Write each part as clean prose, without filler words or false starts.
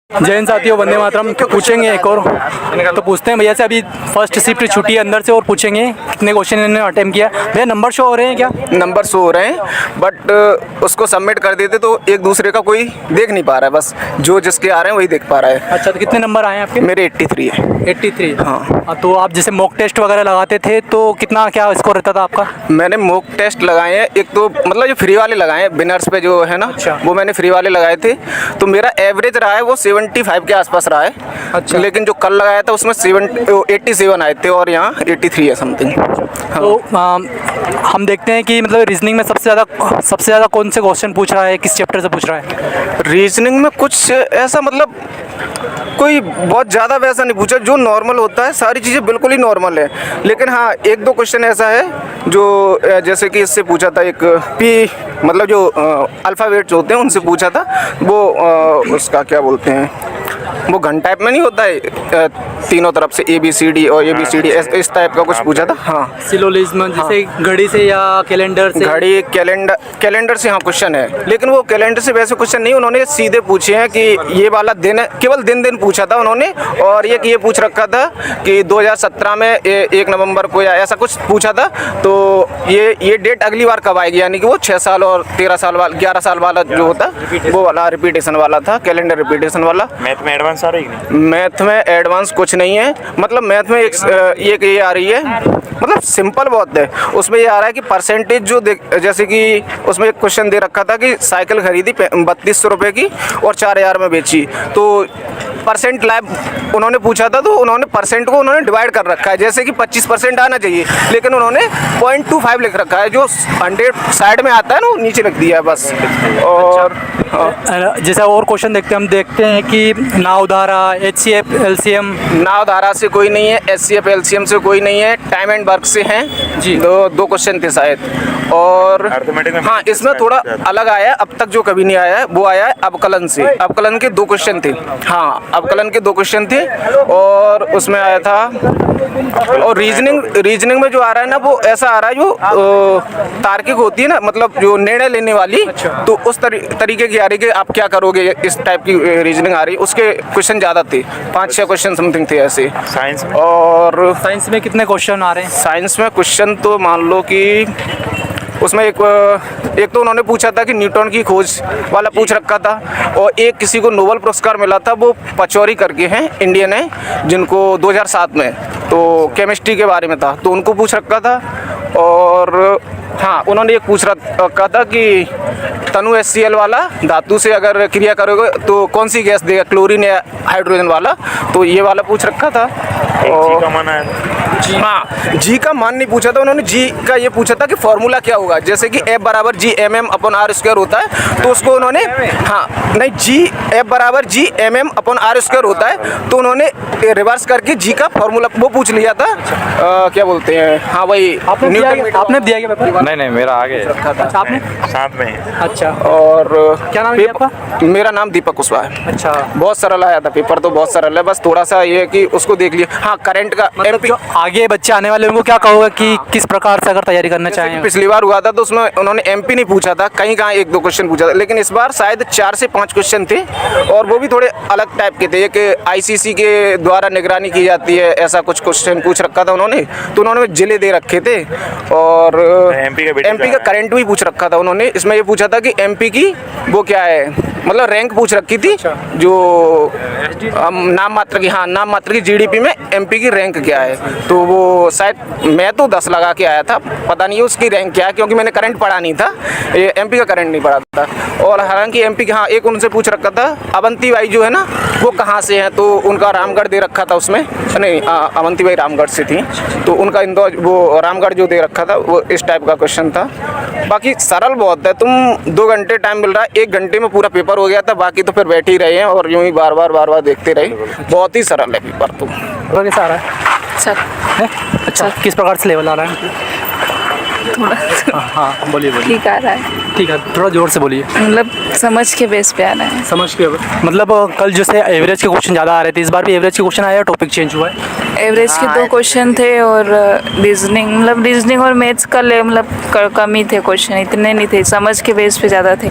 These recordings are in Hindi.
जय हिंद साथियों, वंदे मातरम। पूछेंगे एक और तो पूछते हैं भैया से। अभी फर्स्ट शिफ्ट छुट्टी है अंदर से और पूछेंगे कितने क्वेश्चन इन्होंने अटेम्प्ट किया। भैया नंबर शो हो रहे हैं क्या? नंबर शो हो रहे हैं बट उसको सबमिट कर देते तो एक दूसरे का कोई देख नहीं पा रहा है, बस जो जिसके आ रहे हैं वही देख पा रहा है। अच्छा, तो कितने नंबर आए हैं आपके? मेरे 83 है। 83? हाँ। तो आप जैसे मॉक टेस्ट वगैरह लगाते थे तो कितना क्या स्कोर रहता था आपका? मैंने मॉक टेस्ट लगाए हैं, एक तो मतलब जो फ्री वाले लगाए हैं विनर्स पे जो है ना। अच्छा। वो मैंने फ्री वाले लगाए थे तो मेरा एवरेज रहा है वो 75 के आसपास रहा है। अच्छा। लेकिन जो कल लगाया था उसमें 87 आए थे और यहाँ 83 है समथिंग। हाँ। तो हम देखते हैं कि मतलब रीजनिंग में सबसे ज़्यादा कौन से क्वेश्चन पूछ रहा है, किस चैप्टर से पूछ रहा है? रीजनिंग में कुछ ऐसा मतलब कोई बहुत ज़्यादा वैसा नहीं पूछा, जो नॉर्मल होता है सारी चीज़ें बिल्कुल ही नॉर्मल है। लेकिन हाँ, एक दो क्वेश्चन ऐसा है जो जैसे कि इससे पूछा था, एक पी मतलब जो अल्फ़ाबेट्स होते हैं उनसे पूछा था। वो उसका क्या बोलते हैं, वो घन टाइप में नहीं होता है, तीनों तरफ से ABCD और ABCD इस टाइप का कुछ पूछा था। हाँ, सिलोजिज्म जैसे घड़ी से या कैलेंडर से? घड़ी कैलेंडर से हाँ क्वेश्चन है, लेकिन वो कैलेंडर से वैसे क्वेश्चन नहीं, उन्होंने सीधे पूछे हैं कि ये वाला दिन है, केवल दिन पूछा था उन्होंने। और ये पूछ रखा था कि 2017 में 1 नवंबर को या ऐसा कुछ पूछा था। तो ये डेट अगली बार कब आएगी, यानी कि वो 6 साल और 13 साल वाला 11 साल वाला जो होता वो वाला रिपीटेशन वाला था, कैलेंडर रिपीटेशन वाला। मैथ में एडवांस आ रही है? मैथ में एडवांस कुछ नहीं है, मतलब मैथ में एक ये आ रही है, मतलब सिंपल बहुत है। उसमें ये आ रहा है कि परसेंटेज जो जैसे कि उसमें एक क्वेश्चन दे रखा था कि साइकिल खरीदी 3200 रुपये की और 4000 में बेची, तो परसेंट लाइव उन्होंने पूछा था, तो उन्होंने परसेंट को उन्होंने डिवाइड कर रखा है, जैसे कि 25% आना चाहिए, लेकिन उन्होंने 0.25 लिख रखा है, जो 100 साइड में आता है ना, नीचे लिख दिया है बस। और जैसा और क्वेश्चन हम देखते हैं कि नावधारा, HCF, LCM। नावधारा से कोई नहीं है, HCF LCM से कोई नहीं है, टाइम एंड वर्क से हैं जी। दो क्वेश्चन थे शायद। और हाँ, इसमें थोड़ा अलग आया है, अब तक जो कभी नहीं आया है वो आया है अवकलन से। अवकलन के 2 क्वेश्चन थे। हाँ, अवकलन के 2 क्वेश्चन थे और उसमें आया था। और रीजनिंग में जो आ रहा है ना, वो ऐसा आ रहा है जो तार्किक होती है ना, मतलब जो निर्णय लेने वाली। तो उस तरीके की आ रही कि आप क्या करोगे, इस टाइप की रीजनिंग आ रही। उसके क्वेश्चन ज़्यादा थे, 5-6 क्वेश्चन समथिंग थे ऐसे। साइंस और साइंस में कितने क्वेश्चन आ रहे हैं? साइंस में क्वेश्चन तो मान लो कि उसमें एक तो उन्होंने पूछा था कि न्यूटन की खोज वाला पूछ रखा था, और एक किसी को नोबेल पुरस्कार मिला था, वो पचौरी करके हैं, इंडियन है, जिनको 2007 में, तो केमिस्ट्री के बारे में था, तो उनको पूछ रखा था। और हाँ, उन्होंने एक पूछ रखा था कि तनु HCl वाला धातु से अगर क्रिया करोगे तो कौन सी गैस देगा, क्लोरीन या हाइड्रोजन वाला, तो ये वाला पूछ रखा था। जी का मान है? हाँ, जी का मान नहीं पूछा था उन्होंने, जी का ये पूछा था कि फॉर्मूला क्या होगा, जैसे कि F = G/m/r² होता है, तो उसको उन्होंने हाँ नहीं, F = G/m/r² होता है, तो उन्होंने रिवर्स करके जी का फॉर्मूला वो पूछ लिया था। क्या बोलते हैं, हाँ वही। आपने दिया क्या पेपर? नहीं, मेरा आगे अच्छा, आपने साथ में। अच्छा, और क्या नाम है आपका? मेरा नाम दीपक कुशवाहा है। अच्छा, बहुत सरल आया था पेपर, तो बहुत सरल है, बस थोड़ा सा ये है कि उसको देख लिया। हाँ, करंट का मतलब जो आगे बच्चे आने वाले उनको क्या कहोगे कि किस प्रकार से अगर तैयारी करना चाहें? पिछली बार हुआ था तो उसमें उन्होंने MP नहीं पूछा था, कहीं 1-2 क्वेश्चन पूछा था, लेकिन इस बार शायद 4 से 5 क्वेश्चन थे, और वो भी थोड़े अलग टाइप के थे। एक ICC के द्वारा निगरानी की जाती है, ऐसा कुछ क्वेश्चन पूछ रखा था उन्होंने, तो उन्होंने जिले दे रखे थे। और MP का करंट भी पूछ रखा था उन्होंने। इसमें ये पूछा था कि MP की वो क्या है, मतलब रैंक पूछ रखी थी, जो नाम मात्र की GDP में MP की रैंक क्या है। तो वो शायद मैं तो 10 लगा के आया था, पता नहीं उसकी रैंक क्या है, क्योंकि मैंने करंट पढ़ा नहीं था, ये MP का करंट नहीं पढ़ा था। और हालांकि MP की हाँ, एक उनसे पूछ रखा था अवंती बाई जो है ना, वो कहाँ से हैं, तो उनका रामगढ़ दे रखा था उसमें। नहीं, अवंती बाई रामगढ़ से थी, तो उनका इंदौर वो रामगढ़ जो दे रखा था, वो इस टाइप का क्वेश्चन था। बाकी सरल बहुत है, तुम 2 घंटे टाइम मिल रहा है, 1 घंटे में पूरा पेपर हो गया था, बाकी तो फिर बैठे ही रहे हैं और यूँ ही बार बार देखते रहे। बहुत ही सरल है पेपर। तो कैसा आ रहा है सर? अच्छा, किस प्रकार से लेवल आ रहा है? थोड़ा हाँ बोलिए। ठीक आ रहा है। ठीक है, थोड़ा जोर से बोलिए। मतलब समझ के बेस पे आ रहा है। समझ के मतलब कल जैसे एवरेज के क्वेश्चन ज़्यादा आ रहे थे, इस बार भी एवरेज के क्वेश्चन आया, टॉपिक चेंज हुआ है? एवरेज के 2 क्वेश्चन थे, और रीजनिंग और मैथ्स का मतलब कम ही थे क्वेश्चन, इतने नहीं थे, समझ के बेस पे ज़्यादा थे।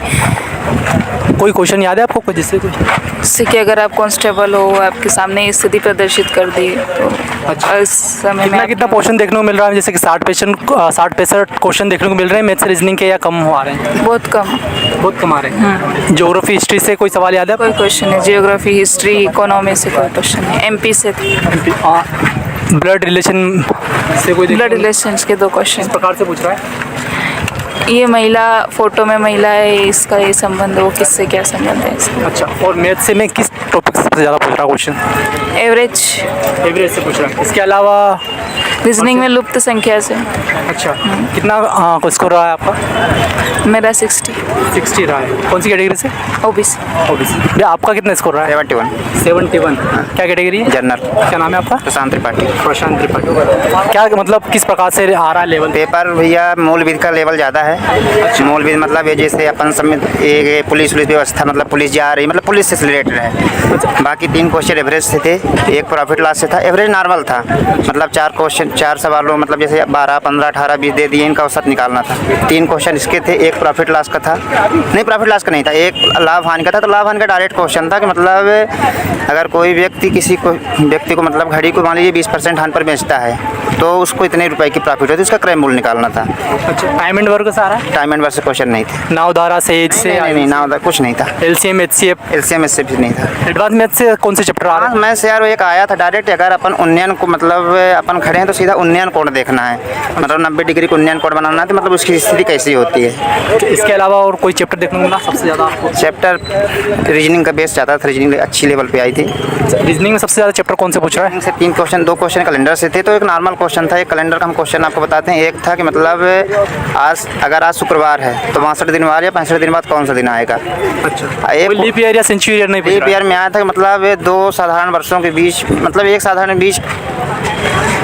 कोई क्वेश्चन याद है आपको कोई जिससे कोई जैसे कि अगर आप कांस्टेबल हो, आपके सामने स्थिति प्रदर्शित कर दी तो इस समय कितना में कितना पोर्शन देखने को मिल रहा है, जैसे कि 60-65 क्वेश्चन देखने को मिल रहे हैं मैथ्स रीजनिंग के, या कम आ रहे हैं? बहुत कम, बहुत कम आ रहे हैं। ज्योग्राफी हिस्ट्री से कोई सवाल याद है कोई क्वेश्चन नहीं। जियोग्राफी, हिस्ट्री, इकोनॉमी से कोई क्वेश्चन नहीं। एमपी से ब्लड रिलेशन से कोई ब्लड रिलेशंस के 2 क्वेश्चन। किस प्रकार से पूछ रहा है? ये महिला, फोटो में महिला है, इसका ये संबंध, वो किससे क्या संबंध है इसका। अच्छा, और मैथ से मैं किस टॉपिक से सबसे ज़्यादा पूछ रहा हूँ क्वेश्चन? एवरेज से पूछ रहा है। इसके अलावा रीजनिंग में लुप्त संख्या से। अच्छा, कितना स्कोर रहा है आपका? मेरा 60 रहा है। कौन सी कैटेगरी से? ओबीसी। भैया आपका कितना स्कोर रहा है? 71। क्या कैटेगरी है? जनरल। क्या नाम है आपका? प्रशांत त्रिपाठी। प्रशांत त्रिपाठी। क्या मतलब किस प्रकार से आ रहा है लेवल? पेपर भैया मूल विधि का लेवल ज़्यादा है। मूल विधि मतलब ये जैसे अपन समय एक पुलिस व्यवस्था, मतलब पुलिस जा रही, मतलब पुलिस से रिलेटेड है। बाकी 3 क्वेश्चन एवरेज से थे, 1 प्रॉफिट लॉस से था। एवरेज नॉर्मल था, मतलब 4 सवालों मतलब जैसे 12, 15, 18, 20 दे दिए, इनका औसत निकालना था। 3 क्वेश्चन इसके थे, 1 प्रॉफिट लॉस का था, नहीं प्रॉफिट लॉस का नहीं था, 1 लाभ हानि का था। तो लाभ हानि का डायरेक्ट क्वेश्चन था कि मतलब अगर कोई व्यक्ति व्यक्ति को मतलब घड़ी को मान लीजिए 20% हानि पर बेचता है तो उसको इतने रुपए की प्रॉफिट होती है, उसका क्रय मूल्य निकालना था। अच्छा, टाइम एंड वर्क सारा? टाइम एंड वर्क से क्वेश्चन नहीं थे। नावधारा से एज से? नहीं नावधारा कुछ नहीं था। LCM HCF? LCM से भी नहीं था। एडवांस मैथ से कौन से चैप्टर आ रहा है? मैं से यार एक आया था डायरेक्ट, अगर अपन उन्नयन को मतलब अपन खड़े हैं तो सीधा उन्नयन कोण देखना है, मतलब 90 डिग्री को उन्नयन कोण बनाना है, तो मतलब उसकी स्थिति कैसी होती है। इसके अलावा और कोई चैप्टर देखने को मिला सबसे ज़्यादा आपको? चैप्टर रीजनिंग का बेस ज़्यादा था, रीजनिंग अच्छी लेवल पे आई थी। रीजनिंग में सबसे ज़्यादा चैप्टर कौन से पूछ रहा है? से 3 क्वेश्चन, 2 क्वेश्चन कैलेंडर से थे, तो एक नॉर्मल क्वेश्चन था। एक कैलेंडर का हम क्वेश्चन आपको बताते हैं। एक था कि मतलब अगर आज शुक्रवार है तो 62 दिन बाद या 65 दिन बाद कौन सा दिन आएगा। अच्छा, एक लीप ईयर या सेंचुरी ईयर नहीं पूछ लीप रहा है? ईयर में आया था कि मतलब 2 साधारण वर्षों के बीच, मतलब एक साधारण बीच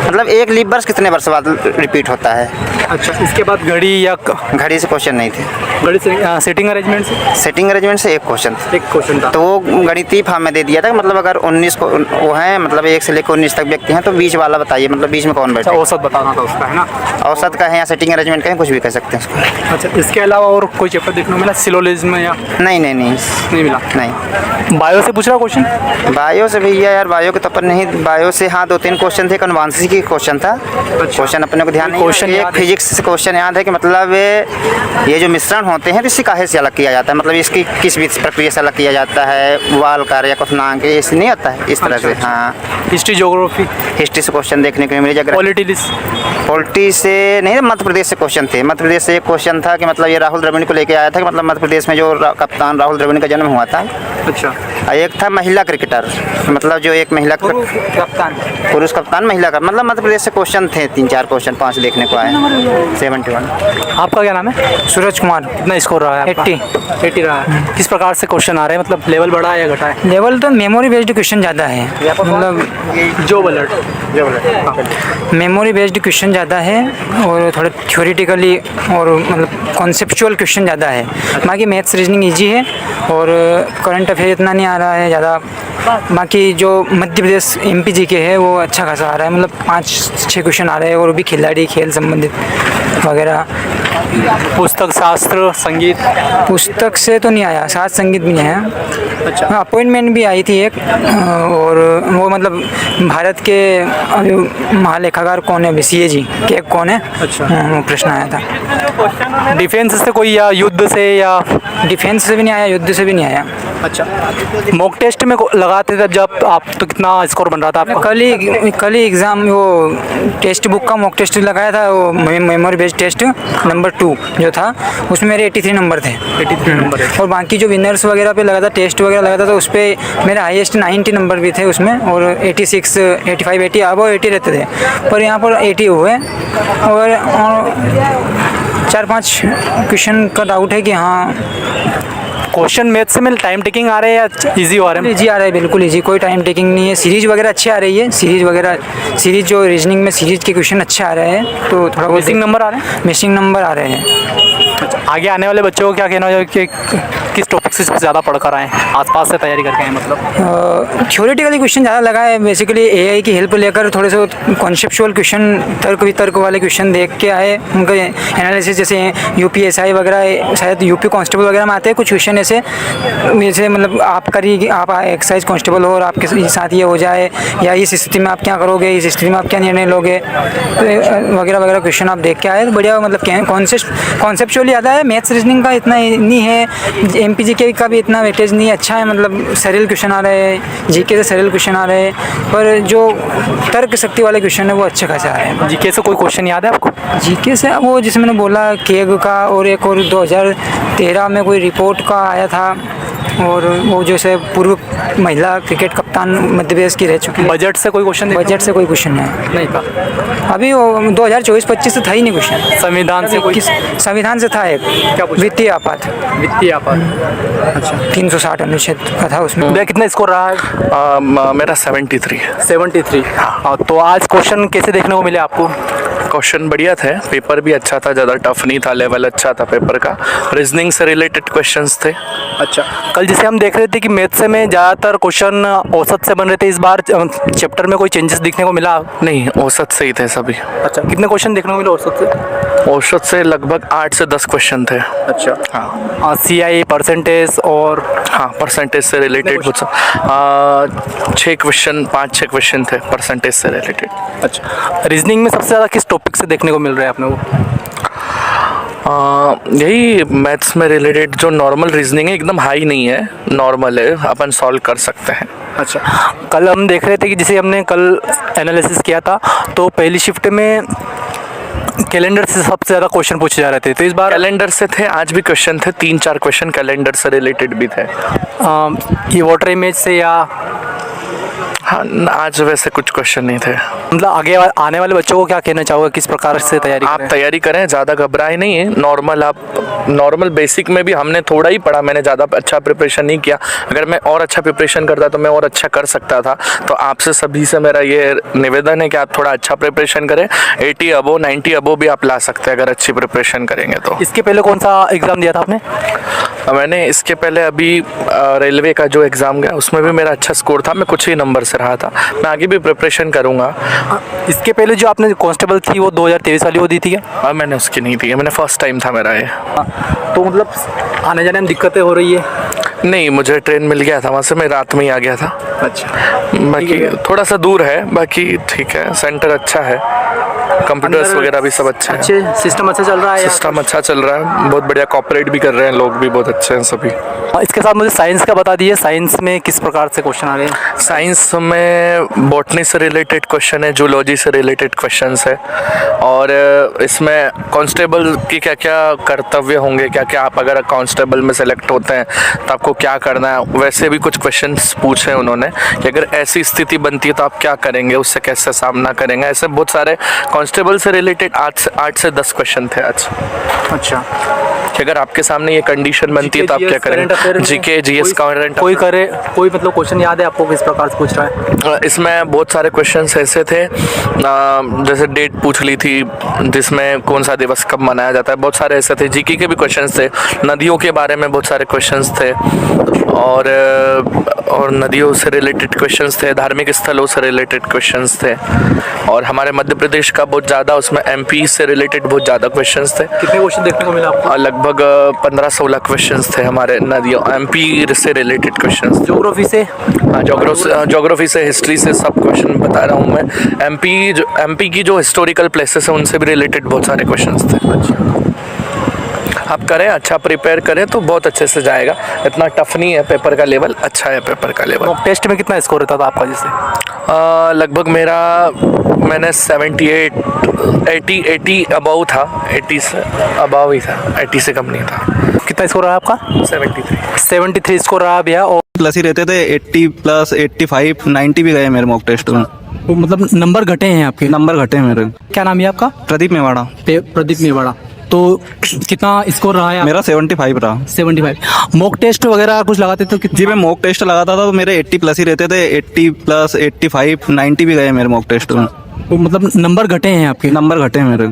मतलब एक लीप वर्ष कितने वर्ष बाद रिपीट होता है। अच्छा, इसके बाद घड़ी या घड़ी से क्वेश्चन नहीं थे। घड़ी से सेटिंग अरेंजमेंट से? सेटिंग अरेंजमेंट से 1 क्वेश्चन था। 1 क्वेश्चन था। तो वो गणितीय फॉर्म में दे दिया था कि मतलब अगर 19 को वो हैं, मतलब 1 से लेकर 19 तक व्यक्ति हैं, तो बीच वाला बताइए, मतलब बीच में कौन बैठे। औसत बताना था उसका, है ना? औसत का है या सेटिंग अरेंजमेंट का है, कुछ भी कह सकते हैं उसको। अच्छा, इसके अलावा और कोई चैप्टर देखने को मिला सिलोजिज्म या? नहीं मिला। नहीं। बायो से पूछ रहा क्वेश्चन? बायो से भैया यार बायो के तो अपन नहीं, बायो से हाँ 2-3 क्वेश्चन थे। अनुवांशिकी की क्वेश्चन था। क्वेश्चन अपने को ध्यान नहीं, क्वेश्चन एक फिजिक्स से क्वेश्चन याद है कि मतलब ये जो मिश्रण होते हैं तो इससे काहे से अलग किया जाता है, मतलब इसकी किस भी प्रक्रिया से अलग किया जाता है, वाल कार्य या क्वेश्चनांक ऐसे नहीं होता है इस तरह से। हाँ, हिस्ट्री ज्योग्राफी? हिस्ट्री से क्वेश्चन देखने को मिले। पॉलिटी से नहीं, मध्य प्रदेश से क्वेश्चन थे। मध्य प्रदेश से एक क्वेश्चन था कि मतलब ये राहुल द्रविड़ को लेके आया था कि मतलब मध्य प्रदेश में जो कप्तान राहुल द्रविड़ का जन्म हुआ था। अच्छा, एक था महिला क्रिकेटर, मतलब जो एक महिला पुरुष कप्तान महिला का, मतलब मध्य प्रदेश से क्वेश्चन थे 3-4 क्वेश्चन 5 देखने को आए। 71। आपका क्या नाम है? सूरज कुमार। कितना स्कोर रहा है? 80 रहा है। किस प्रकार से क्वेश्चन आ रहे हैं, मतलब लेवल बढ़ा है या घटा है? लेवल तो मेमोरी बेस्ड क्वेश्चन ज़्यादा है, मतलब मेमोरी बेस्ड क्वेश्चन ज़्यादा है और थोड़ा थ्योरेटिकली और मतलब कॉन्सेप्चुअल क्वेश्चन ज़्यादा है। बाकी मैथ्स रीजनिंग इजी है और करंट अफेयर इतना नहीं आ रहा है ज़्यादा। बाकी जो मध्य प्रदेश MP जी के है वो अच्छा खासा आ रहा है, मतलब 5-6 क्वेश्चन आ रहे हैं, और भी खिलाड़ी खेल संबंधित वगैरह। पुस्तक, शास्त्र, संगीत? पुस्तक से तो नहीं आया, साथ संगीत भी नहीं आया। अच्छा, अपॉइंटमेंट भी आई थी एक, और वो मतलब भारत के महालेखाकार कौन है, CAG के कौन है। अच्छा, वो प्रश्न आया था। डिफेंस से कोई या युद्ध से या? डिफेंस से भी नहीं आया, युद्ध से भी नहीं आया। अच्छा, मॉक टेस्ट में लगाते थे जब आप, तो कितना स्कोर बन रहा था आपका? कल ही एग्ज़ाम वो टेक्स्ट बुक का मॉक टेस्ट लगाया था, वो मेमोरी बेस्ड टेस्ट नंबर 2 जो था, उसमें मेरे 83 नंबर थे। 83 नंबर है। और बाकी जो विनर्स वगैरह पे लगा था, टेस्ट वगैरह लगा था, तो उस पर मेरे हाईएस्ट 90 नंबर भी थे उसमें, और 86, 85, 80 अब 80 रहते थे, पर यहाँ पर 80 हुए। और 4-5 क्वेश्चन का डाउट है कि हाँ। क्वेश्चन मैथ से में टाइम टेकिंग आ रहे हैं या इजी आ रहे हैं? इजी आ रहा है, बिल्कुल इजी, कोई टाइम टेकिंग नहीं है। सीरीज वगैरह अच्छी आ रही है, सीरीज जो रीजनिंग में सीरीज के क्वेश्चन अच्छे आ रहे हैं, तो थोड़ा बहुत मिसिंग नंबर आ रहे हैं? मिसिंग नंबर आ रहे हैं। अच्छा, आगे आने वाले बच्चों को क्या कहना है कि किस टॉपिक से सबसे ज़्यादा पढ़कर आए, आसपास से तैयारी करके आए? मतलब थ्योरेटिकली क्वेश्चन ज़्यादा लगा है, बेसिकली AI की हेल्प लेकर थोड़े से कॉन्सेप्चुअल क्वेश्चन, तर्क वितर्क वाले क्वेश्चन देख के आए, उनका एनालिसिस, जैसे UPSI वगैरह, शायद UP कांस्टेबल वगैरह में आते हैं कुछ क्वेश्चन में से जैसे मतलब आप करिए, आप एक्साइज कांस्टेबल हो और आपके साथ ये हो जाए, या इस स्थिति में आप क्या करोगे, इस स्थिति में आप क्या निर्णय लोगे, वगैरह वगैरह क्वेश्चन आप देख के आए तो बढ़िया, मतलब कॉन्सेप्चुअली आता है। मैथ्स रीजनिंग का इतना नहीं है, MPGK का भी इतना वेटेज नहीं अच्छा है, मतलब सरल क्वेश्चन आ रहे हैं, GK से सरल क्वेश्चन आ रहे हैं, पर जो तर्क शक्ति वाले क्वेश्चन है वो अच्छे खासे आ रहे हैं। जीके से कोई क्वेश्चन याद है आपको? GK से वो जिसे मैंने बोला केग का, और एक और 2013 में कोई रिपोर्ट का आया था, और वो जैसे पूर्व महिला क्रिकेट कप्तान मध्य प्रदेश की रह चुकी है। बजट से कोई क्वेश्चन? बजट से कोई क्वेश्चन नहीं था अभी, वो 2024-25 से था ही नहीं क्वेश्चन। संविधान से कोई? संविधान से था एक, क्या पूछा? वित्तीय आपात। वित्तीय आपात, अच्छा। 360 अनुच्छेद का था उसमें। भैया कितना स्कोर रहा है? मेरा 73 है। 73। हाँ, तो आज क्वेश्चन कैसे देखने को मिले आपको? क्वेश्चन बढ़िया थे, पेपर भी अच्छा था, ज़्यादा टफ नहीं था, लेवल अच्छा था पेपर का। रीजनिंग से रिलेटेड क्वेश्चंस थे। अच्छा, कल जैसे हम देख रहे थे कि मैथ्स से में ज़्यादातर क्वेश्चन औसत से बन रहे थे, इस बार चैप्टर में कोई चेंजेस दिखने को मिला? नहीं, औसत से ही थे सभी। अच्छा, कितने क्वेश्चन देखने को मिले औसत से? औसत से लगभग 8 से 10 क्वेश्चन थे। अच्छा, हाँ। CI परसेंटेज और? हाँ, परसेंटेज से रिलेटेड कुछ 6 क्वेश्चन, 5-6 क्वेश्चन थे परसेंटेज से रिलेटेड। अच्छा, रीजनिंग में सबसे ज़्यादा किस टॉपिक से देखने को मिल रहा है आपने वो? यही मैथ्स में रिलेटेड जो नॉर्मल रीजनिंग है, एकदम हाई नहीं है, नॉर्मल है, अपन सॉल्व कर सकते हैं। अच्छा, कल हम देख रहे थे कि जैसे हमने कल एनालिसिस किया था तो पहली शिफ्ट में कैलेंडर से सबसे ज़्यादा क्वेश्चन पूछे जा रहे थे, तो इस बार कैलेंडर से थे, आज भी क्वेश्चन थे, 3-4 क्वेश्चन कैलेंडर से रिलेटेड भी थे। ये वाटर इमेज से या? हाँ, आज वैसे कुछ क्वेश्चन नहीं थे। मतलब आगे आने वाले बच्चों को क्या कहना चाहोगे, किस प्रकार से तैयारी आप करें? तैयारी करें, ज़्यादा घबराए नहीं है, नॉर्मल आप नॉर्मल बेसिक में भी हमने थोड़ा ही पढ़ा, मैंने ज़्यादा अच्छा प्रिपरेशन नहीं किया। अगर मैं और अच्छा प्रिपरेशन करता तो मैं और अच्छा कर सकता था। तो आपसे सभी से मेरा ये निवेदन है कि आप थोड़ा अच्छा प्रिपरेशन करें, 80 अबो 90 अबो भी आप ला सकते हैं अगर अच्छी प्रिपरेशन करेंगे तो। इसके पहले कौन सा एग्ज़ाम दिया था आपने? मैंने इसके पहले अभी रेलवे का जो एग्ज़ाम गया उसमें भी मेरा अच्छा स्कोर था, मैं कुछ ही नंबर से रहा था। मैं आगे भी प्रिपरेशन करूँगा। इसके पहले जो आपने कांस्टेबल थी वो 2023 वाली वो दी थी क्या? और मैंने उसकी नहीं दी है, मैंने फर्स्ट टाइम था मेरा ये। तो मतलब आने जाने में दिक्कतें हो रही है? नहीं, मुझे ट्रेन मिल गया था वहाँ से, मैं रात में ही आ गया था। अच्छा, बाकी थोड़ा सा दूर है, बाकी ठीक है, सेंटर अच्छा है, कंप्यूटर्स वगैरह भी सब अच्छे हैं। अच्छे सिस्टम अच्छा चल रहा है? सिस्टम अच्छा चल रहा है, बहुत बढ़िया कोऑपरेट भी कर रहे हैं, लोग भी बहुत अच्छे हैं सभी। इसके साथ मुझे साइंस का बता दीजिए, साइंस में किस प्रकार से क्वेश्चन आ रहे हैं? साइंस में बॉटनी से रिलेटेड क्वेश्चन है, जूलॉजी से रिलेटेड क्वेश्चंस है, और इसमें कांस्टेबल की क्या क्या कर्तव्य होंगे, क्या क्या आप अगर कांस्टेबल में सेलेक्ट होते हैं तो आपको क्या करना है, वैसे भी कुछ क्वेश्चंस पूछे उन्होंने कि अगर ऐसी स्थिति बनती है तो आप क्या करेंगे, उससे कैसे सामना करेंगे। ऐसे बहुत सारे कांस्टेबल से रिलेटेड 8 से 10 क्वेश्चन थे आज। अच्छा, कि अगर आपके सामने ये कंडीशन बनती है तो आप क्या करेंगे। जीके जीएस करंट कोई करे, कोई मतलब क्वेश्चन याद है आपको किस प्रकार से पूछ रहा है? इसमें बहुत सारे क्वेश्चंस ऐसे थे, जैसे डेट पूछ ली थी जिसमें कौन सा दिवस कब मनाया जाता है, बहुत सारे ऐसे थे। जीके के भी क्वेश्चंस थे, नदियों के बारे में बहुत सारे क्वेश्चंस थे, और नदियों से रिलेटेड क्वेश्चंस थे, धार्मिक स्थलों से रिलेटेड क्वेश्चंस थे, और हमारे मध्य प्रदेश का बहुत ज़्यादा, उसमें MP से रिलेटेड बहुत ज़्यादा क्वेश्चंस थे। कितने क्वेश्चन देखने को मिला आपको? लगभग 15-16 क्वेश्चंस थे हमारे नदियों MP से रिलेटेड क्वेश्चंस। ज्योग्राफी से? हाँ, ज्योग्राफी से, हिस्ट्री से, सब क्वेश्चन बता रहा हूँ मैं। MP की जो हिस्टोरिकल प्लेसेस हैं उनसे भी रिलेटेड बहुत सारे क्वेश्चंस थे। आप करें, अच्छा प्रिपेयर करें तो बहुत अच्छे से जाएगा, इतना टफ नहीं है, पेपर का लेवल अच्छा है, पेपर का लेवल। मॉक टेस्ट में कितना स्कोर रहता था आपका जैसे? लगभग मैंने 78 80 अबव था, 80 से अबव ही था, 80 से कम नहीं था। कितना स्कोर रहा आपका? 73 स्कोर रहा भैया। और प्लस ही रहते थे, 80 प्लस 85 90 भी गए मेरे मॉक टेस्ट में। तो मतलब नंबर घटे हैं आपके? नंबर घटे हैं मेरे। क्या नाम है आपका? प्रदीप मेवाड़ा। प्रदीप मेवाड़ा। तो कितना स्कोर रहा है? मेरा 75 रहा। 75। मॉक टेस्ट वगैरह कुछ लगाते तो जी, मैं मॉक टेस्ट लगाता था तो मेरे 80 प्लस ही रहते थे, 80 प्लस 85 90 भी गए मेरे मॉक टेस्ट में। तो मतलब नंबर घटे हैं आपके? नंबर घटे हैं मेरे।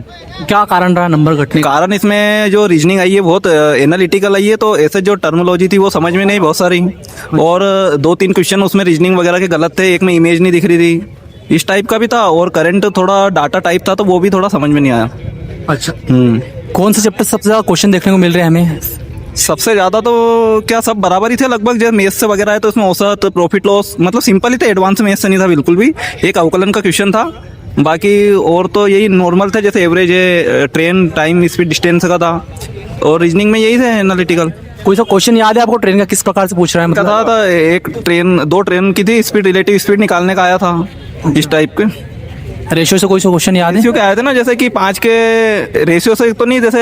क्या कारण रहा नंबर घटने का? कारण इसमें जो रीजनिंग आई है बहुत एनालिटिकल आई है, तो ऐसे जो टर्मिनोलॉजी थी वो समझ में नहीं बहुत सारी, और 2-3 क्वेश्चन उसमें रीजनिंग वगैरह के गलत थे, एक में इमेज नहीं दिख रही थी, इस टाइप का भी था, और करंट थोड़ा डाटा टाइप था तो वो भी थोड़ा समझ में नहीं आया। अच्छा, कौन से चैप्टर सबसे ज़्यादा क्वेश्चन देखने को मिल रहे हैं हमें? सबसे ज़्यादा तो क्या सब बराबर ही थे लगभग। जब मेथ से वगैरह है तो उसमें औसत प्रॉफिट लॉस मतलब सिंपल ही था, एडवांस मेथ से नहीं था बिल्कुल भी। एक अवकलन का क्वेश्चन था, बाकी और तो यही नॉर्मल थे, जैसे एवरेज है, ट्रेन टाइम स्पीड डिस्टेंस का था, और रीजनिंग में यही थे एनालिटिकल। कोई सा क्वेश्चन याद है आपको ट्रेन का किस प्रकार से पूछ रहा है क्या मतलब? था एक ट्रेन, दो ट्रेन की थी, स्पीड रिलेटिव स्पीड निकालने का आया था इस टाइप के। रेशियो से कोई सा क्वेश्चन याद है? रेशियो के आए थे ना, जैसे कि 5 के रेशियो से तो नहीं, जैसे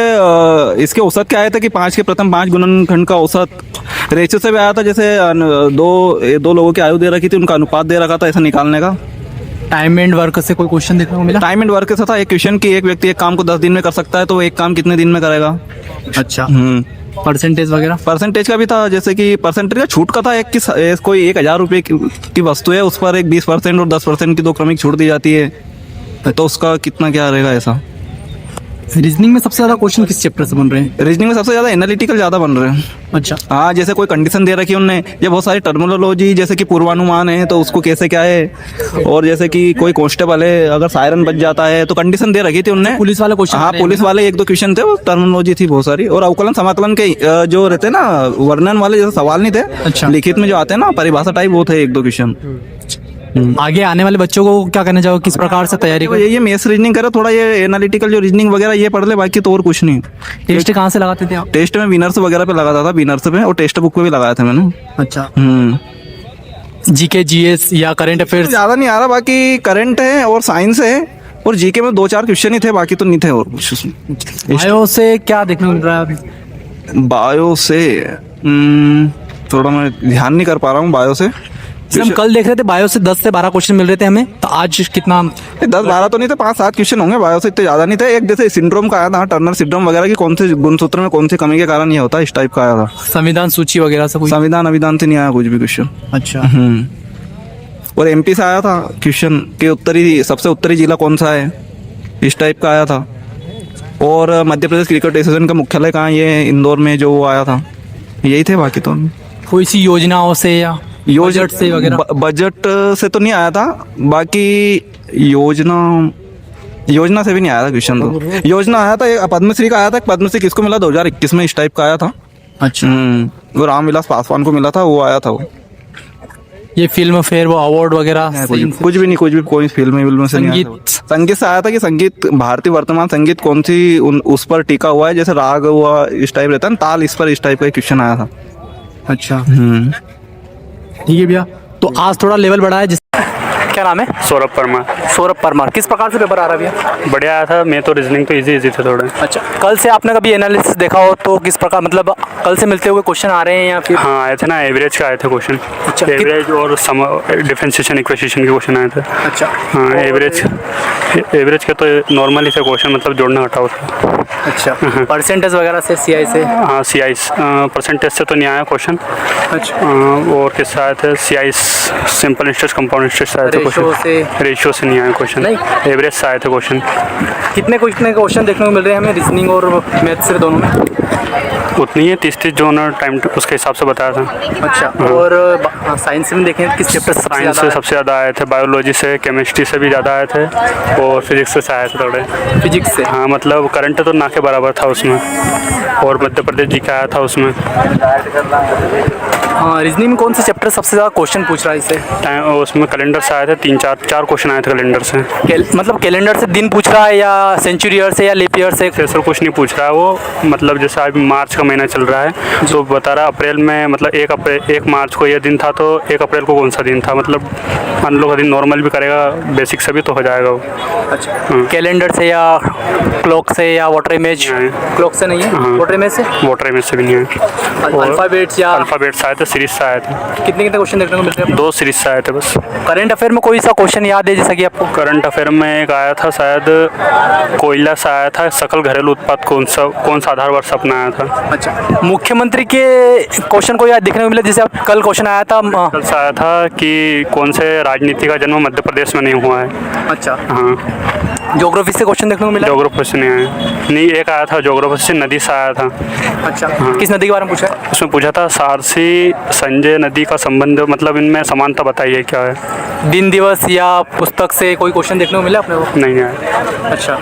इसके औसत के आए थे कि 5 के प्रथम 5 गुणनखंड का औसत। रेशियो से भी आया था, जैसे दो लोगों की आयु दे रखी थी, उनका अनुपात दे रखा था, ऐसा निकालने का। टाइम एंड वर्क से कोई क्वेश्चन देखने को मिला? टाइम एंड वर्क से था एक क्वेश्चन कि एक व्यक्ति एक काम को 10 दिन में कर सकता है, तो वो एक काम कितने दिन में करेगा। अच्छा, परसेंटेज वगैरह? परसेंटेज का भी था, जैसे कि परसेंटेज का छूट का था, एक की कोई 1000 रुपये की वस्तु है, उस पर एक 20% और 10% की 2 क्रमिक छूट दी जाती है, तो उसका कितना क्या रहेगा ऐसा। रीजनिंग में सबसे ज़्यादा क्वेश्चन किस चैप्टर से बन रहे हैं? रीजनिंग में सबसे ज़्यादा एनालिटिकल ज़्यादा बन रहे हैं। अच्छा, हाँ, जैसे कोई कंडीशन दे रखी है उनने, ये बहुत सारी टर्मिनोलॉजी, जैसे कि पूर्वानुमान है तो उसको कैसे क्या है, और जैसे कि कोई कांस्टेबल है अगर सायरन बच जाता है तो कंडीशन दे रखी थी उनने। पुलिस वाले क्वेश्चन? हाँ, पुलिस वाले 1-2 क्वेश्चन थे, वो टर्मिनोलॉजी थी बहुत सारी, और अवकलन समाकलन के जो रहते ना वर्णन वाले जैसे सवाल नहीं थे। अच्छा। लिखित में जो आते हैं ना परिभाषा टाइप, वो थे 1-2 क्वेश्चन। आगे आने वाले बच्चों को क्या करना चाहोगे, किस प्रकार से तैयारी तो करें? ये मैथ्स रीजनिंग करे, थोड़ा ये एनालिटिकल जो रीजनिंग वगैरह ये पढ़ ले, बाकी तो और कुछ नहीं। टेस्ट कहाँ से लगाते थे आप? टेस्ट में विनर्स वगैरह पे लगाता था, विनर्स पे, और टेक्स्ट बुक पे भी लगाया था मैंने। अच्छा, जीके जीएस या करंट अफेयर्स? ज़्यादा नहीं आ रहा, बाकी करंट है और साइंस है, और जीके में 2-4 क्वेश्चन ही थे, बाकी तो नहीं थे और कुछ उसमें। बायो से क्या देखने को मिल रहा है अभी? बायो से थोड़ा मैं ध्यान नहीं कर पा रहा हूँ बायो से। जैसे हम कल देख रहे थे बायो से 10 से 12 क्वेश्चन मिल रहे थे हमें, तो आज कितना? 10-12 तो नहीं थे, 5-7 क्वेश्चन होंगे बायो से, इतने ज़्यादा नहीं थे। एक जैसे सिंड्रोम का आया था, टर्नर सिंड्रोम वगैरह की, कौन से गुणसूत्र में कौन सी कमी के कारण ये होता है, इस टाइप का आया था। संविधान सूची वगैरह से कोई? संविधान अभिधान से नहीं आया कुछ भी क्वेश्चन। अच्छा, और एमपी से आया था क्वेश्चन कि सबसे उत्तरी जिला कौन सा है, इस टाइप का आया था। और मध्य प्रदेश क्रिकेट एसोसिएशन का मुख्यालय कहाँ, ये इंदौर में जो वो आया था, यही थे। बाकी तो कोई सी योजनाओं से या बजट से वगैरह? बजट से तो नहीं आया था, बाकी योजना से भी नहीं आया था क्वेश्चन। तो योजना आया था, एक पद्मश्री का आया था, पद्मश्री किसको मिला 2021 में, इस टाइप का आया था। अच्छा, वो रामविलास पासवान को मिला था, वो आया था। वो ये फिल्म फेयर वो अवार्ड वगैरह? कुछ भी नहीं, कोई फिल्म से नहीं आया। संगीत से आया था कि संगीत भारतीय वर्तमान संगीत कौन सी उस पर टिका हुआ है, जैसे राग हुआ इस टाइप रहता है ना, ताल, इस पर इस टाइप का क्वेश्चन आया था। अच्छा, ठीक है भैया, तो आज थोड़ा लेवल बढ़ा है। क्या नाम है? सौरभ परमार। सौरभ परमार, किस प्रकार से पेपर आ रहा है भैया? बढ़िया आया था, मैं तो रीजनिंग तो इजी थे थोड़े। अच्छा, कल से आपने कभी एनालिसिस देखा हो तो किस प्रकार, मतलब कल से मिलते हुए क्वेश्चन आ रहे हैं या फिर? हाँ, आए थे ना, एवरेज का आए थे क्वेश्चन। अच्छा, एवरेज और डिफरेंशिएशन इक्वेशन के क्वेश्चन आए थे। अच्छा, हाँ, एवरेज के तो नॉर्मल ही थे क्वेश्चन, मतलब जोड़ना घटाओ था। अच्छा, परसेंटेज वगैरह से, सीआई से? हाँ, सीआई परसेंटेज से तो नहीं आया क्वेश्चन। अच्छा, और किससे आए थे? CI simple interest, compound interest आए थे क्वेश्चन। रेशियो से नहीं आया क्वेश्चन, एवरेज से आए थे क्वेश्चन। कितने क्वेश्चन देखने को मिल रहे हैं हमें रीजनिंग और मैथ से दोनों में? उतनी है, 30 जो उन्होंने टाइम उसके हिसाब से बताया था। अच्छा, और साइंस में देखें किस चैप्टर से? साइंस से सबसे ज़्यादा आए थे, बायोलॉजी से, केमिस्ट्री से भी ज़्यादा आए थे, और फिजिक्स से आए थे थोड़े। फिजिक्स से? हाँ, मतलब करंट तो ना के बराबर था उसमें, और मध्य प्रदेश जी का आया था उसमें। हाँ, रीजनिंग में कौन से चैप्टर सबसे ज़्यादा क्वेश्चन पूछ रहा है इससे? उसमें कैलेंडर से आए थे 3-4 क्वेश्चन आए थे कैलेंडर से। मतलब कैलेंडर से दिन पूछ रहा है या सेंचुरी ईयर से या लीप ईयर से? सर कुछ नहीं पूछ रहा है वो, मतलब जैसे अभी मार्च का महीना चल रहा है तो बता रहा अप्रैल में, मतलब 1 मार्च को ये दिन था, तो 1 अप्रैल को कौन सा दिन था, मतलब मान लो दिन नॉर्मल भी करेगा, बेसिक से भी तो हो जाएगा वो। अच्छा, कैलेंडर से या क्लॉक से या वाटर इमेज? क्लॉक से नहीं है, वाटर इमेज से? वाटर इमेज से भी नहीं है। अल्फ़ाबेट्स या? अल्फ़ाबेट्स आए थे, सीरीज से आए थे। कितने क्वेश्चन देखने को मिलते हैं? 2 सीरीज से आए थे बस। करंट अफेयर में कोई सा क्वेश्चन याद है जैसा कि आपको? करंट अफेयर में एक आया था शायद, कोयला से आया था, सकल घरेलू उत्पाद कौन सा आधार वर्ष अपनाया था। अच्छा, मुख्यमंत्री के क्वेश्चन को याद देखने को मिला, जैसे आप कल क्वेश्चन आया था, कल से आया था कि कौन से राजनीति का जन्म मध्य प्रदेश में नहीं हुआ है। अच्छा, हाँ, ज्योग्राफी से क्वेश्चन देखने को मिला? जोग्राफी से नहीं आया, नहीं एक आया था जोग्राफी से, नदी से आया था। अच्छा, किस नदी के बारे में पूछा है? उसमें पूछा था सारसी संजय नदी का संबंध, मतलब इनमें समानता बताइए क्या है। दिन दिवस या पुस्तक से कोई क्वेश्चन देखने को मिला अपने को? नहीं आया। अच्छा,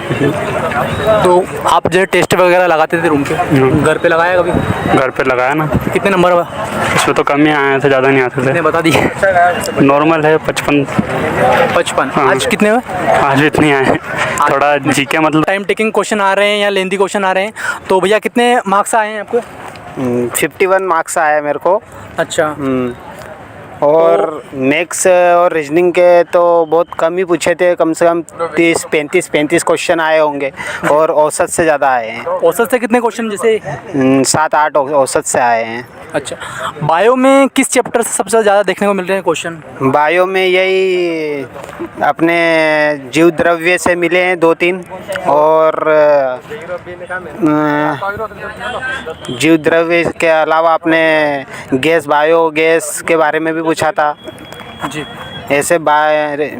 तो आप जो टेस्ट वगैरह लगाते थे रूम पे, घर पे लगाया कभी? घर पे लगाया ना। कितने नंबर हुआ? इसमें तो कम ही आए थे, ज़्यादा नहीं आते कितने थे। बता दिए? नॉर्मल है 55। 55। हाँ। आज कितने हुए? आज भी इतनी आए हैं, थोड़ा जीके मतलब। टाइम टेकिंग क्वेश्चन आ रहे हैं या लेंदी क्वेश्चन आ रहे हैं, तो भैया कितने मार्क्स आए हैं आपको? 51 मार्क्स आया मेरे को। अच्छा, और मैथ्स और रीजनिंग के तो बहुत कम ही पूछे थे, कम से कम 30-35 क्वेश्चन आए होंगे, और औसत से ज़्यादा आए हैं। औसत से कितने क्वेश्चन? जैसे 7-8 औसत से आए हैं। अच्छा, बायो में किस चैप्टर से सबसे ज़्यादा देखने को मिल रहे हैं क्वेश्चन? बायो में यही अपने जीव द्रव्य से मिले हैं 2-3, और जीव द्रव्य के अलावा अपने गैस, बायो गैस के बारे में भी पूछा था जी। ऐसे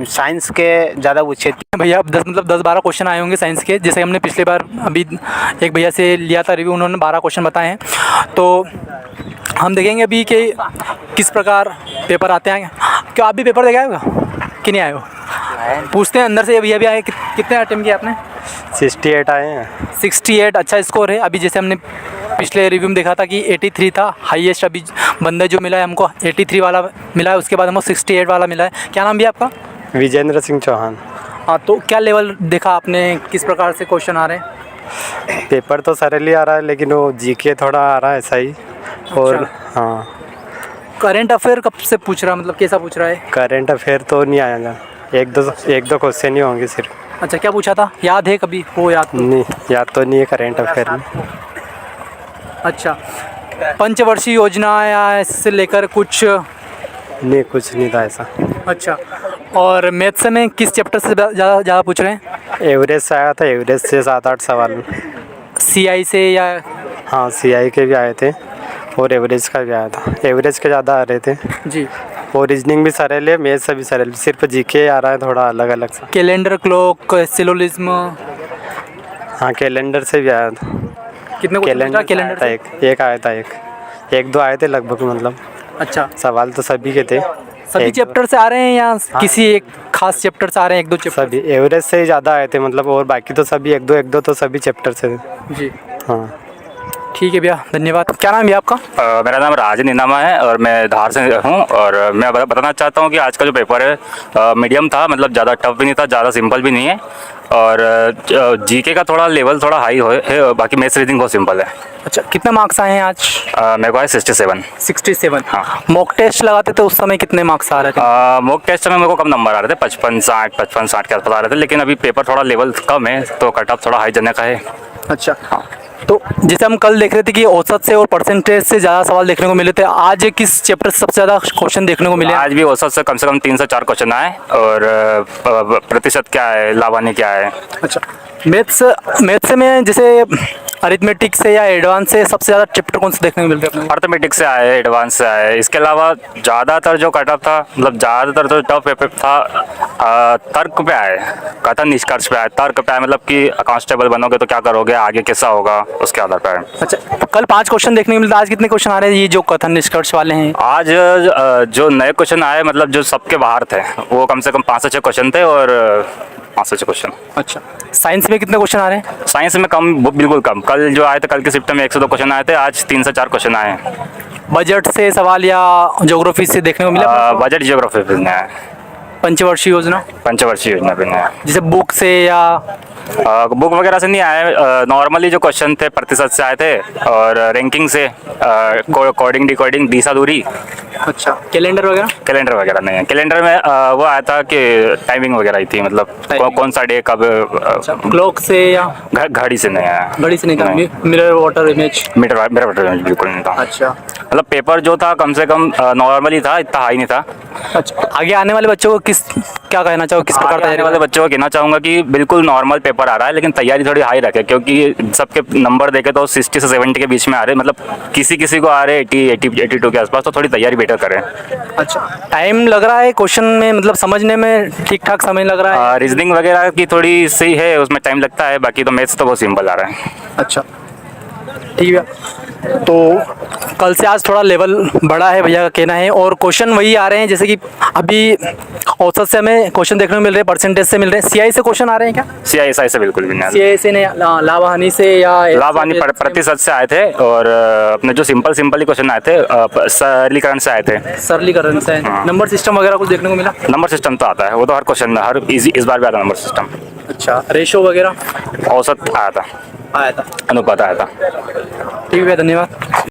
साइंस के ज़्यादा पूछे थे। भैया 10-12 क्वेश्चन आए होंगे साइंस के, जैसे हमने पिछले बार अभी एक भैया से लिया था रिव्यू, उन्होंने 12 क्वेश्चन बताए हैं। तो हम देखेंगे अभी कि किस प्रकार पेपर आते हैं। क्या आप भी पेपर देखे आएगा कि नहीं आए हो? पूछते हैं अंदर से। भैया भी आए, कितने अटेम्प्ट किए आपने? 68 आए हैं। 68, अच्छा स्कोर है। अभी जैसे हमने पिछले रिव्यू में देखा था कि 83 था हाईएस्ट, अभी बंदा जो मिला है हमको 83 वाला मिला है, उसके बाद हमको 68 वाला मिला है। क्या नाम भी आपका? विजेंद्र सिंह चौहान। हाँ, तो क्या लेवल देखा आपने, किस प्रकार से क्वेश्चन आ रहे हैं? पेपर तो सरल ही आ रहा है, लेकिन वो जीके थोड़ा आ रहा है ऐसा ही। और हाँ, करंट अफेयर कब से पूछ रहा, मतलब कैसा पूछ रहा है? करंट अफेयर तो नहीं आएगा, एक दो क्वेश्चन ही होंगे सिर्फ। अच्छा, क्या पूछा था, याद है कभी हो? याद तो नहीं, याद तो नहीं है करंट अफेयर में। अच्छा, पंचवर्षीय योजना या इससे लेकर कुछ? नहीं, कुछ नहीं था ऐसा। अच्छा, और मैथ्स में किस चैप्टर से ज़्यादा पूछ रहे हैं? एवरेज से आया था, एवरेज से 7-8 सवाल। सीआई से या? हाँ, सीआई के भी आए थे और एवरेज का भी आया था। एवरेज के ज़्यादा आ रहे थे जी। और रीजनिंग भी सरल है, मैथ्स भी सरल, सिर्फ जीके आ रहा है थोड़ा अलग अलग सा। Calendar, clock, syllogism? हाँ, कैलेंडर से भी आया था। कितने कैलेंडर था? एक आया था, एक दो आए थे लगभग, मतलब। अच्छा, सवाल तो सभी के थे। सभी चैप्टर से आ रहे हैं या किसी एक खास चैप्टर से आ रहे हैं? 1-2 चैप्टर? सभी एवरेज से ही ज़्यादा आए थे, मतलब, और बाकी तो सभी एक दो तो सभी चैप्टर से थे। जी। हाँ, ठीक है भैया, धन्यवाद। क्या नाम है आपका? मेरा नाम राजन इनामा है और मैं धार से हूँ। और मैं बताना चाहता हूँ कि आज का जो पेपर है मीडियम था, मतलब ज़्यादा टफ भी नहीं था, ज़्यादा सिंपल भी नहीं है। और जीके का थोड़ा लेवल थोड़ा हाई है, बाकी मैथ्स रीडिंग बहुत सिंपल है। अच्छा, कितने मार्क्स आए हैं आज? मेरे को है 67। 67? हाँ। मॉक टेस्ट लगाते थे उस समय, कितने मार्क्स आ रहे थे? मॉक टेस्ट में मेरे को कम नंबर आ रहे थे, 55-60 के आसपास आ रहे थे, लेकिन अभी पेपर थोड़ा लेवल कम है तो कट ऑफ थोड़ा हाई जाने का है। अच्छा, हाँ। तो जैसे हम कल देख रहे थे कि औसत से और परसेंटेज से ज़्यादा सवाल देखने को मिले थे, आज किस चैप्टर से सबसे ज़्यादा क्वेश्चन देखने को मिले? आज भी औसत से कम 3 से 4 क्वेश्चन आए। और प्रतिशत क्या है, लाभान्य क्या है। अच्छा, मैथ्स में जैसे अरिथमेटिक से या एडवांस से सबसे ज़्यादा चैप्टर कौन से देखने को मिलते हैं? अर्थमेटिक से आए, एडवांस से आए। इसके अलावा ज़्यादातर जो कट ऑफ था, मतलब ज़्यादातर जो टफ पेपर था, तर्क पे आए, कथन निष्कर्ष पे आए। तर्क पे आए, मतलब कि कांस्टेबल बनोगे तो क्या करोगे, आगे कैसा होगा, उसके आधार पर आए। अच्छा, तो कल 5 क्वेश्चन देखने को मिलता, आज कितने क्वेश्चन आ रहे हैं ये जो कथन निष्कर्ष वाले हैं? आज जो नए क्वेश्चन आए, मतलब जो सबके बाहर थे, वो कम से कम 5 से 6 क्वेश्चन थे और 5 से 6 क्वेश्चन। अच्छा, साइंस में कितने क्वेश्चन आ रहे हैं? साइंस में कम, बिल्कुल कम। कल जो आए थे, कल के शिफ्ट में 1 से 2 क्वेश्चन आए थे, आज 3 से 4 क्वेश्चन आए हैं। बजट से सवाल या ज्योग्राफी से देखने को मिला? बजट ज्योग्राफी पे नहीं आया। पंचवर्षीय योजना? पंचवर्षीय योजना पे नहीं आया। जैसे बुक से या बुक वगैरह से नहीं आए। नॉर्मली जो क्वेश्चन थे प्रतिशत से आए थे और रैंकिंग से, कोडिंग डिकोडिंग, दिशा दूरी। अच्छा, कैलेंडर वगैरह? कैलेंडर वगैरह नहीं है। कैलेंडर में वो आया था कि टाइमिंग वगैरह ही थी, मतलब कौन सा डे कब। क्लॉक से या घड़ी से नहीं आया। घड़ी से नहीं था? Mirror water image? Mirror water image बिल्कुल नहीं था। अच्छा, मतलब पेपर जो था कम से कम नॉर्मली था, इतना हाई नहीं था। अच्छा, आगे आने वाले बच्चों को किस क्या कहना चाहो, किस प्रकार आगे तैयारी आने वाले बच्चों को कहना चाहूँगा कि बिल्कुल नॉर्मल पेपर आ रहा है लेकिन तैयारी थोड़ी हाई रखे, क्योंकि सबके नंबर देखे तो 60 से 70 के बीच में आ रहे हैं, मतलब किसी किसी को आ रहे 82 के आसपास, तो थोड़ी तैयारी बेटर करें। अच्छा, टाइम लग रहा है क्वेश्चन में, मतलब समझने में ठीक ठाक समय लग रहा है? रीजनिंग वगैरह की थोड़ी सही है, उसमें टाइम लगता है, बाकी तो मैथ्स तो बहुत सिंपल आ रहा है। अच्छा ठीक है, तो कल से आज थोड़ा लेवल बढ़ा है भैया का कहना है, और क्वेश्चन वही आ रहे हैं जैसे कि अभी औसत से हमें क्वेश्चन देखने को मिल रहे हैं, परसेंटेज से मिल रहे हैं। सीआई से क्वेश्चन आ रहे हैं क्या? CISI से बिल्कुल भी नहीं। सीआई से नहीं, लाभ हानि से या लाभ हानि प्रतिशत से आए थे, और अपने जो सिंपल ही क्वेश्चन आए थे सरलीकरण से आए थे। सरलीकरण से नंबर सिस्टम वगैरह कुछ देखने को मिला? नंबर सिस्टम तो आता है, वो तो हर क्वेश्चन में, हर इस बार भी आता नंबर सिस्टम। अच्छा, रेशो वगैरह औसत आया था, आया था, अनुपात आया था। ठीक है, धन्यवाद।